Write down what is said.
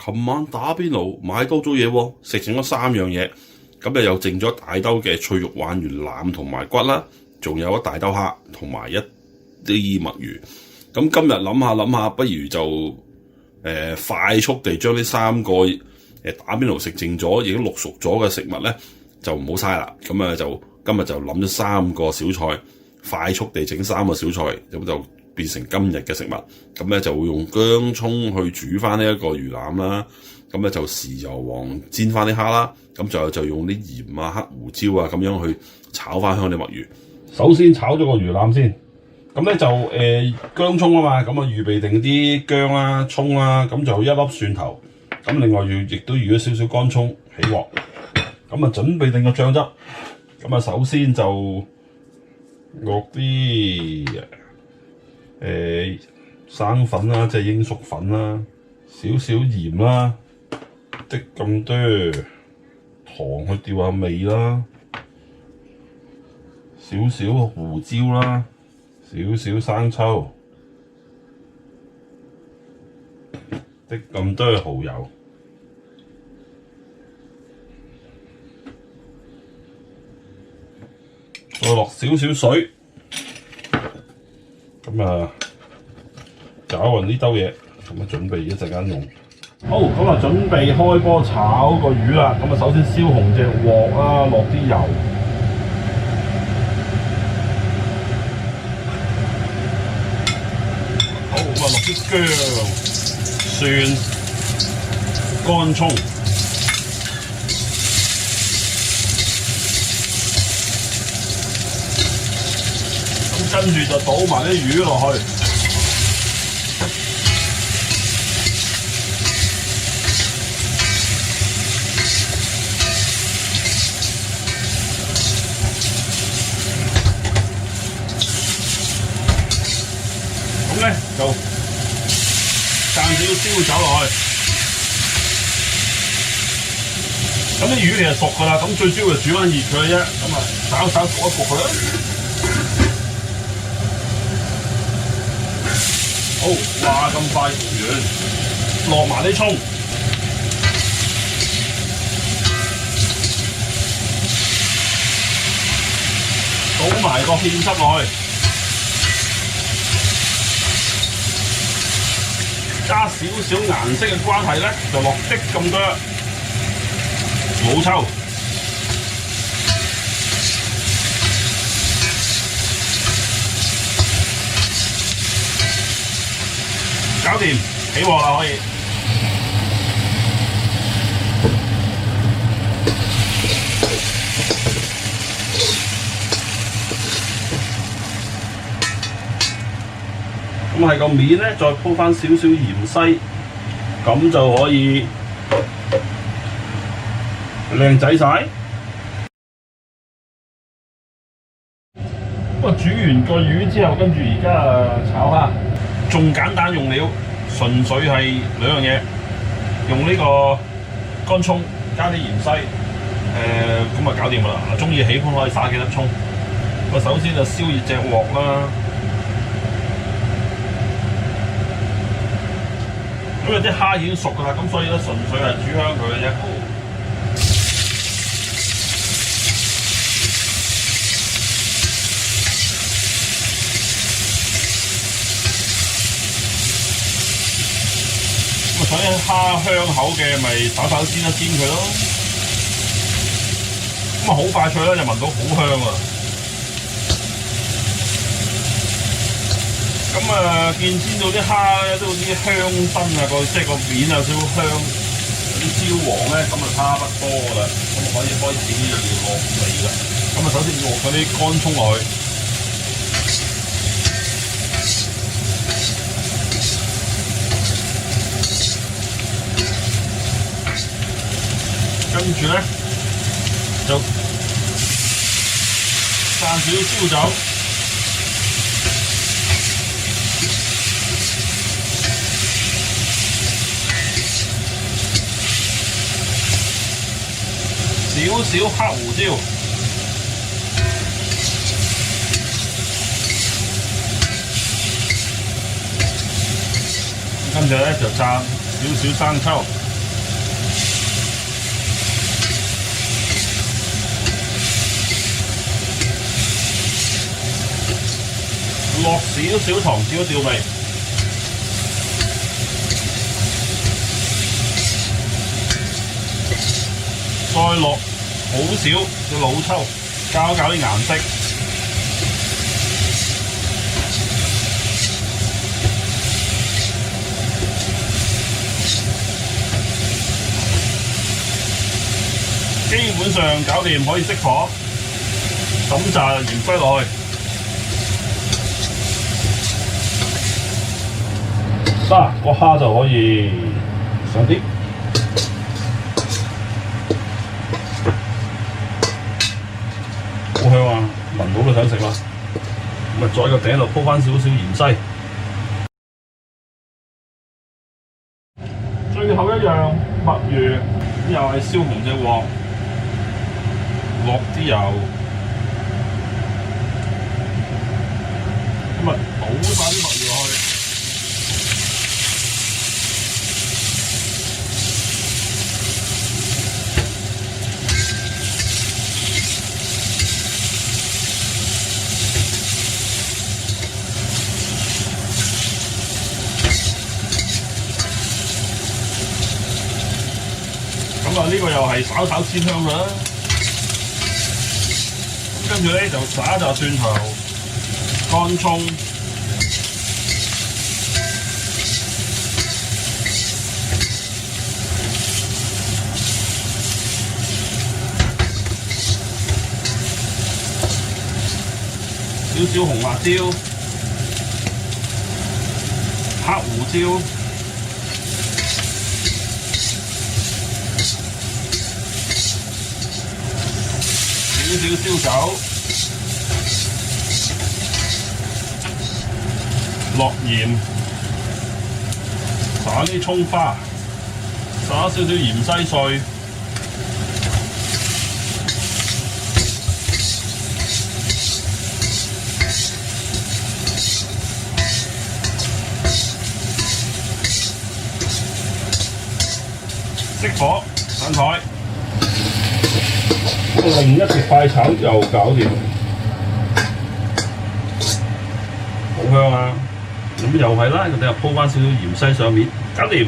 琴晚打邊爐買多咗嘢喎，食剩咗3樣嘢，咁又剩咗大兜嘅脆肉鯇魚腩同埋骨啦，仲有一大兜蝦同埋一啲墨魚。咁今日諗下，不如就快速地將呢3個打邊爐食剩咗已經淥熟咗嘅食物咧，就唔好嘥啦。咁啊就今日就諗咗3個小菜，快速地整3個小菜，咁就變成今日嘅食物。咁咧就會用薑葱去煮翻呢一個魚腩啦。咁咧就豉油黃煎翻啲蝦啦。咁就用啲鹽啊、黑胡椒啊咁樣去炒翻香啲墨魚。首先炒咗個魚腩先。咁咧就薑葱啊嘛，咁啊預備定啲薑啦、葱啦，咁就1粒蒜頭。咁另外亦都預咗少少乾葱起鑊。咁啊準備定個醬汁。咁啊首先就落啲生粉啦，即係鷹粟粉啦，少少鹽啦，滴咁多糖去調下味啦，少少胡椒啦，少少生抽，滴咁多蠔油，再落少少水，咁啊攪勻呢兜嘢，咁啊準備一陣間用。好，咁啊準備開波炒個魚啦。咁啊首先燒紅隻鑊啦，落啲油。好，咁啊落啲薑、蒜、乾葱。咁跟住就倒埋啲魚落去。咁咧就間少少燒酒落去，咁啲魚其實熟㗎啦，咁最主要就煮翻熱佢嘅啫，咁啊炒焗一焗佢啦。好，哇咁快焗完，落埋啲葱，倒埋個芡汁落去。加少少顏色嘅關係咧，就落啲咁多老抽，搞掂，起鑊啦可以。咁係個面咧，再鋪翻少少芫茜，咁就可以靚仔晒。咁啊煮完個魚之後，跟住而家炒蝦，仲簡單用料，純粹係2樣嘢，用呢個乾葱加啲芫茜，咁啊搞掂啦。中意喜歡可以撒幾粒葱。咁首先就燒熱隻鑊啦。因為啲蝦已經熟㗎啦，咁所以咧純粹係煮香佢嘅啫。咁啊，想蝦香口嘅咪稍稍煎一煎佢咯。咁啊好快脆啦，就聞到好香啊！咁啊，見煎到啲蝦咧都有啲香身啊，即係個面有少少香，有啲焦黃咧，咁啊差不多㗎啦，咁可以開始要落味啦。咁啊，首先落嗰啲乾葱落去，跟住咧就散少少燒酒。少少黑胡椒，跟住咧就灒少少生抽，落少少糖調味，再落好少嘅老抽，搞啲顏色。基本上搞掂，可以熄火，抌炸鹽歸落去。嗱，個蝦就可以上碟，好香啊！聞到都想食啦。咁啊，再個頂度鋪翻少少芫茜。最後一樣墨魚，又係燒紅隻鑊，落啲油，咁啊倒晒啲墨魚落去。咁啊，呢個又係稍稍鮮香啦。跟住咧就撒一紮蒜頭、乾葱、少少紅辣椒、黑胡椒。少少燒酒，落鹽，撒啲葱花，撒少少芫茜碎，熄火上台。另一隻快炒又搞掂，好香啊！咁又係啦，我哋又鋪翻少少芫茜上面，搞掂。